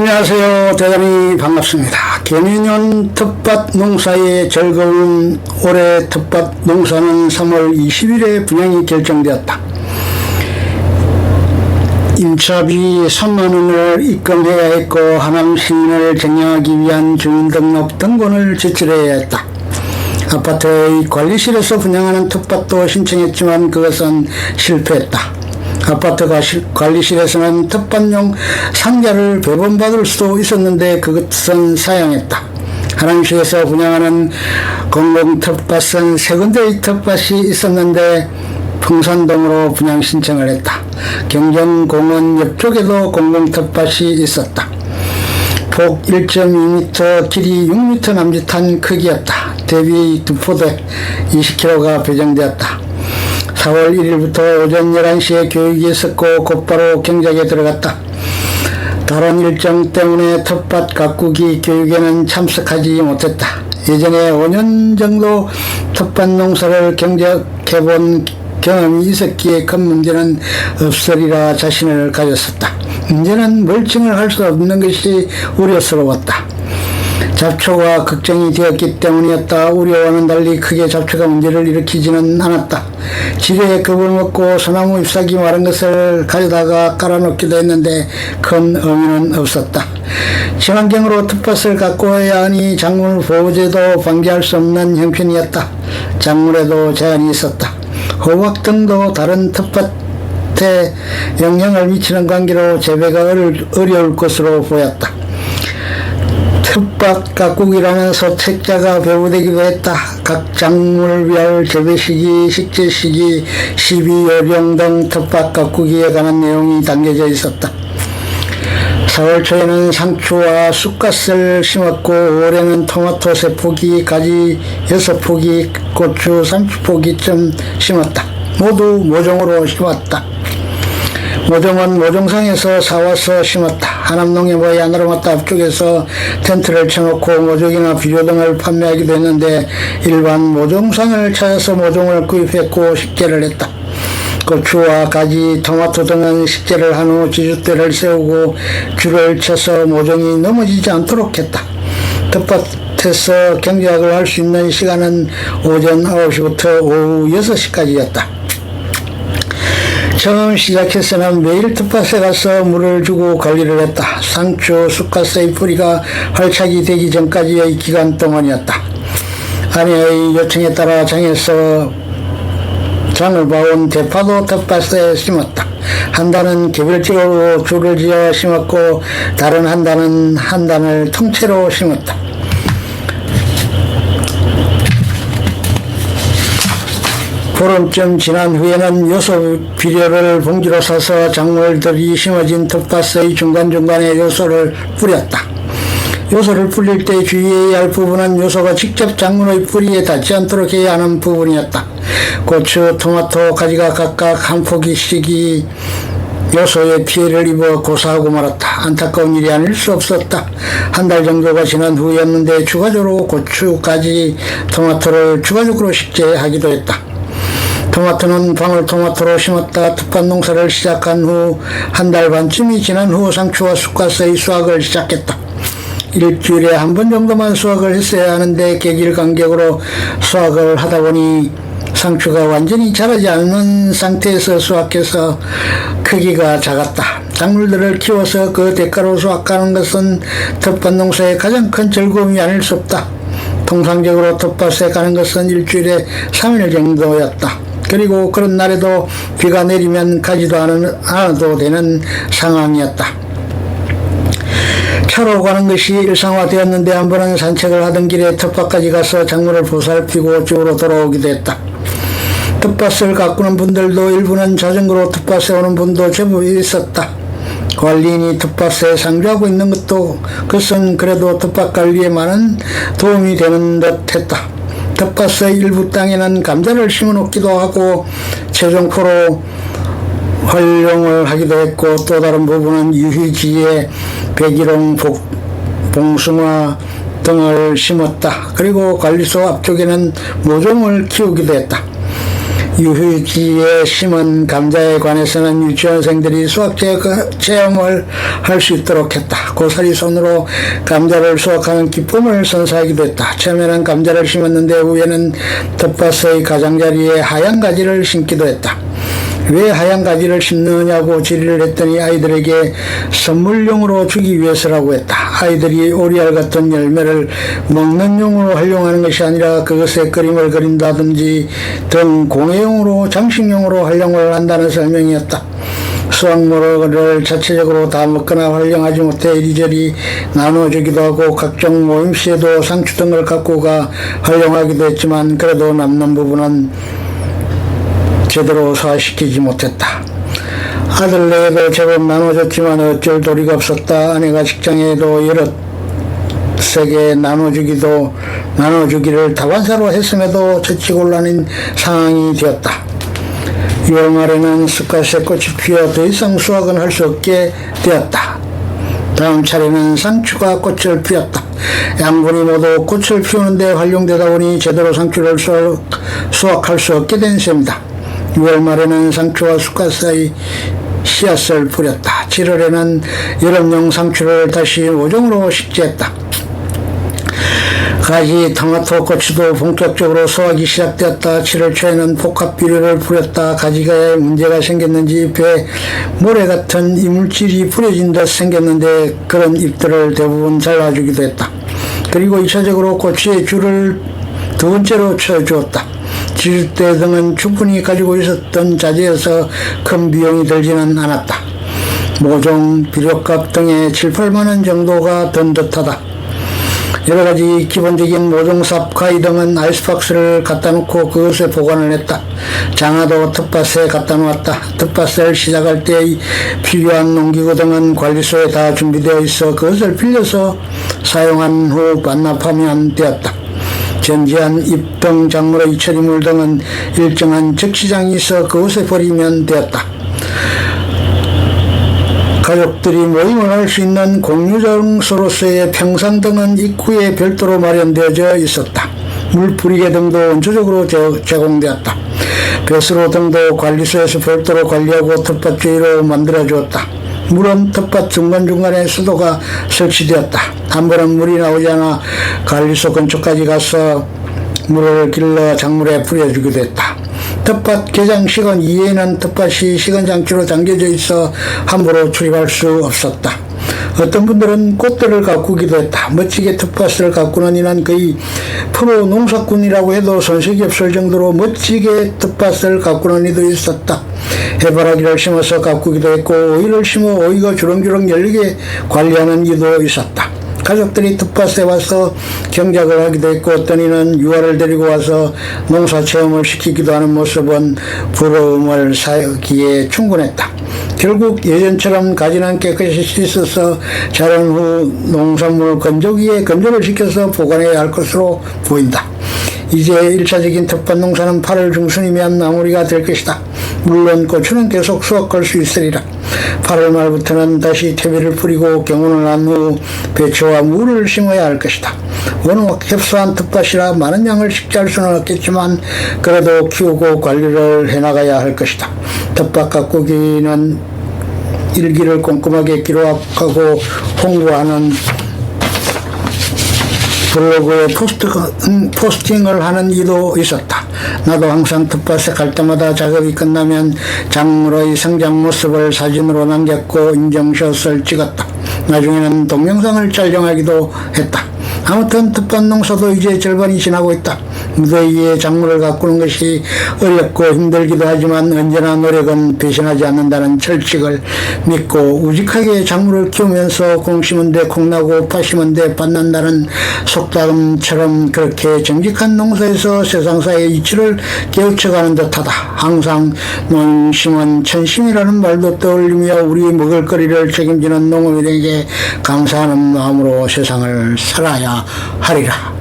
안녕하세요. 대단히 반갑습니다. 개미년 텃밭 농사의 즐거운 올해 텃밭 농사는 3월 20일에 분양이 결정되었다. 임차비 3만원을 입금해야 했고 하남 시민을 쟁여하기 위한 주민등록 등본을 제출해야 했다. 아파트의 관리실에서 분양하는 텃밭도 신청했지만 그것은 실패했다. 아파트 관리실에서는 텃밭용 상자를 배분받을 수도 있었는데 그것은 사양했다. 하남시에서 분양하는 공공텃밭은 세 군데의 텃밭이 있었는데 풍산동으로 분양 신청을 했다. 경정공원 옆쪽에도 공공텃밭이 있었다. 폭 1.2m, 길이 6m 남짓한 크기였다. 대비 2포대 20kg가 배정되었다. 4월 1일부터 오전 11시에 교육이 있었고 곧바로 경작에 들어갔다. 다른 일정 때문에 텃밭 가꾸기 교육에는 참석하지 못했다. 예전에 5년 정도 텃밭 농사를 경작해본 경험이 있었기에 큰 문제는 없으리라 자신을 가졌었다. 문제는 멀칭을 할 수 없는 것이 우려스러웠다. 잡초가 걱정이 되었기 때문이었다. 우려와는 달리 크게 잡초가 문제를 일으키지는 않았다. 지뢰에 겁을 먹고 소나무 잎사귀 마른 것을 가져다가 깔아놓기도 했는데 큰 의미는 없었다. 친환경으로 텃밭을 가꾸어야 하니 작물 보호제도 방지할 수 없는 형편이었다. 작물에도 제한이 있었다. 호박 등도 다른 텃밭에 영향을 미치는 관계로 재배가 어려울 것으로 보였다. 텃밭 가꾸기라면서 책자가 배부되기도 했다. 각 작물별 재배시기, 식재시기, 12요령 등 텃밭 가꾸기에 관한 내용이 담겨져 있었다. 4월 초에는 상추와 쑥갓을 심었고 5월에는 토마토 3포기, 가지 6포기, 고추 30포기쯤 심었다. 모두 모종으로 심었다. 모종은 모종상에서 사와서 심었다. 하남농협의 야나로마트 앞쪽에서 텐트를 쳐놓고 모종이나 비료 등을 판매하기도 했는데 일반 모종상을 찾아서 모종을 구입했고 식재를 했다. 고추와 가지, 토마토 등은 식재를 한 후 지주대를 세우고 줄을 쳐서 모종이 넘어지지 않도록 했다. 텃밭에서 경작을 할 수 있는 시간은 오전 9시부터 오후 6시까지였다. 처음 시작해서는 매일 텃밭에 가서 물을 주고 관리를 했다. 상추, 쑥갓의 뿌리가 활착이 되기 전까지의 기간 동안이었다. 아내의 요청에 따라 장에서 장을 봐온 대파도 텃밭에 심었다. 한 단은 개별적으로 줄을 지어 심었고 다른 한 단을 통째로 심었다. 보름쯤 지난 후에는 요소 비료를 봉지로 싸서 작물들이 심어진 텃밭의 중간중간에 요소를 뿌렸다. 요소를 뿌릴 때 주의해야 할 부분은 요소가 직접 작물의 뿌리에 닿지 않도록 해야 하는 부분이었다. 고추, 토마토, 가지가 각각 한 포기씩이 요소에 피해를 입어 고사하고 말았다. 안타까운 일이 아닐 수 없었다. 한 달 정도가 지난 후였는데 추가적으로 고추, 가지, 토마토를 추가적으로 식재하기도 했다. 토마토는 방울토마토로 심었다. 텃밭 농사를 시작한 후 한 달 반쯤이 지난 후 상추와 쑥갓의 수확을 시작했다. 일주일에 한 번 정도만 수확을 했어야 하는데 계길 간격으로 수확을 하다 보니 상추가 완전히 자라지 않는 상태에서 수확해서 크기가 작았다. 작물들을 키워서 그 대가로 수확하는 것은 텃밭 농사의 가장 큰 즐거움이 아닐 수 없다. 통상적으로 텃밭에 가는 것은 일주일에 3일 정도였다. 그리고 그런 날에도 비가 내리면 가지도 않아도 되는 상황이었다. 차로 가는 것이 일상화되었는데 한 번은 산책을 하던 길에 텃밭까지 가서 작물을 보살피고 집으로 돌아오기도 했다. 텃밭을 가꾸는 분들도 일부는 자전거로 텃밭에 오는 분도 제법 있었다. 관리인이 텃밭에 상주하고 있는 그것은 그래도 텃밭 관리에 많은 도움이 되는 듯 했다. 텃밭의 일부 땅에는 감자를 심어 놓기도 하고 최종포로 활용을 하기도 했고 또 다른 부분은 유희지에 백일홍, 봉숭아 등을 심었다. 그리고 관리소 앞쪽에는 모종을 키우기도 했다. 유휴지에 심은 감자에 관해서는 유치원생들이 수학 체험을 할 수 있도록 했다. 고사리 손으로 감자를 수확하는 기쁨을 선사하기도 했다. 처음에는 감자를 심었는데 후에는 텃밭의 가장자리에 하얀 가지를 심기도 했다. 왜 하얀 가지를 심느냐고 질의를 했더니 아이들에게 선물용으로 주기 위해서라고 했다. 아이들이 오리알 같은 열매를 먹는 용으로 활용하는 것이 아니라 그것에 그림을 그린다든지 등 공예용으로 장식용으로 활용을 한다는 설명이었다. 수확물을 자체적으로 다 먹거나 활용하지 못해 이리저리 나눠주기도 하고 각종 모임시에도 상추 등을 갖고 가 활용하기도 했지만 그래도 남는 부분은 제대로 소화시키지 못했다. 아들네에도 제법 나눠줬지만 어쩔 도리가 없었다. 아내가 직장에도 여러 세계 나눠주기를 다반사로 했음에도 처치곤란인 상황이 되었다. 6월 말에는 쑥갓에 꽃이 피어 더 이상 수확은 할 수 없게 되었다. 다음 차례는 상추가 꽃을 피웠다. 양분이 모두 꽃을 피우는데 활용되다 보니 제대로 상추를 수확할 수 없게 된 셈이다. 6월 말에는 상추와 쑥갓 사이 씨앗을 뿌렸다. 7월에는 여름용 상추를 다시 모종으로 식재했다. 가지, 토마토, 고추도 본격적으로 수확이 시작되었다. 7월 초에는 복합 비료를 뿌렸다. 가지가 문제가 생겼는지 잎에 모래 같은 이물질이 뿌려진 듯 생겼는데 그런 잎들을 대부분 잘라주기도 했다. 그리고 2차적으로 고추의 줄을 두 번째로 쳐주었다. 지주대 등은 충분히 가지고 있었던 자재여서 큰 비용이 들지는 않았다. 모종, 비료값 등의 7, 8만원 정도가 든 듯하다. 여러가지 기본적인 모종삽, 가위 등은 아이스박스를 갖다 놓고 그것에 보관을 했다. 장화도 텃밭에 갖다 놓았다. 텃밭을 시작할 때 필요한 농기구 등은 관리소에 다 준비되어 있어 그것을 빌려서 사용한 후 반납하면 되었다. 전지한 잎 등 작물의 이처리물 등은 일정한 적시장이 있어 그곳에 버리면 되었다. 가족들이 모임을 할 수 있는 공유장소로서의 평상 등은 입구에 별도로 마련되어져 있었다. 물 뿌리개 등도 원초적으로 제공되었다. 배수로 등도 관리소에서 별도로 관리하고 텃밭 주위로 만들어주었다. 물은 텃밭 중간중간에 수도가 설치되었다. 한 번은 물이 나오지 않아 관리소 근처까지 가서 물을 길러 작물에 뿌려주기도 했다. 텃밭 개장식은 이에는 텃밭이 식은장치로 잠겨져 있어 함부로 출입할 수 없었다. 어떤 분들은 꽃들을 가꾸기도 했다. 멋지게 텃밭을 가꾸는 이는 거의 프로 농사꾼이라고 해도 손색이 없을 정도로 멋지게 텃밭을 가꾸는 이도 있었다. 해바라기를 심어서 가꾸기도 했고 오이를 심어 오이가 주렁주렁 열리게 관리하는 이도 있었다. 가족들이 텃밭에 와서 경작을 하기도 했고 어떤 이는 유아를 데리고 와서 농사체험을 시키기도 하는 모습은 부러움을 사기에 충분했다. 결국 예전처럼 가지는 깨끗이 씻어서 자란 후 농산물 건조기에 건조를 시켜서 보관해야 할 것으로 보인다. 이제 1차적인 텃밭 농사는 8월 중순이면 마무리가 될 것이다. 물론 고추는 계속 수확할 수 있으리라. 8월 말부터는 다시 퇴비를 뿌리고 경운을 한 후 배추와 무를 심어야 할 것이다. 워낙 협소한 텃밭이라 많은 양을 식재할 수는 없겠지만 그래도 키우고 관리를 해나가야 할 것이다. 텃밭 가꾸기는 일기를 꼼꼼하게 기록하고 홍보하는 블로그에 포스팅을 하는 이도 있었다. 나도 항상 텃밭에 갈 때마다 작업이 끝나면 작물의 성장 모습을 사진으로 남겼고 인증샷을 찍었다. 나중에는 동영상을 촬영하기도 했다. 아무튼 텃밭 농사도 이제 절반이 지나고 있다. 무더위에 작물을 가꾸는 것이 어렵고 힘들기도 하지만 언제나 노력은 배신하지 않는다는 철칙을 믿고 우직하게 작물을 키우면서 공 심은 데 콩나고 파 심은 데 밭난다는 속담처럼 그렇게 정직한 농사에서 세상사의 이치를 깨우쳐가는 듯하다. 항상 농심은 천심이라는 말도 떠올리며 우리 먹을거리를 책임지는 농민에게 감사하는 마음으로 세상을 살아야 하리라.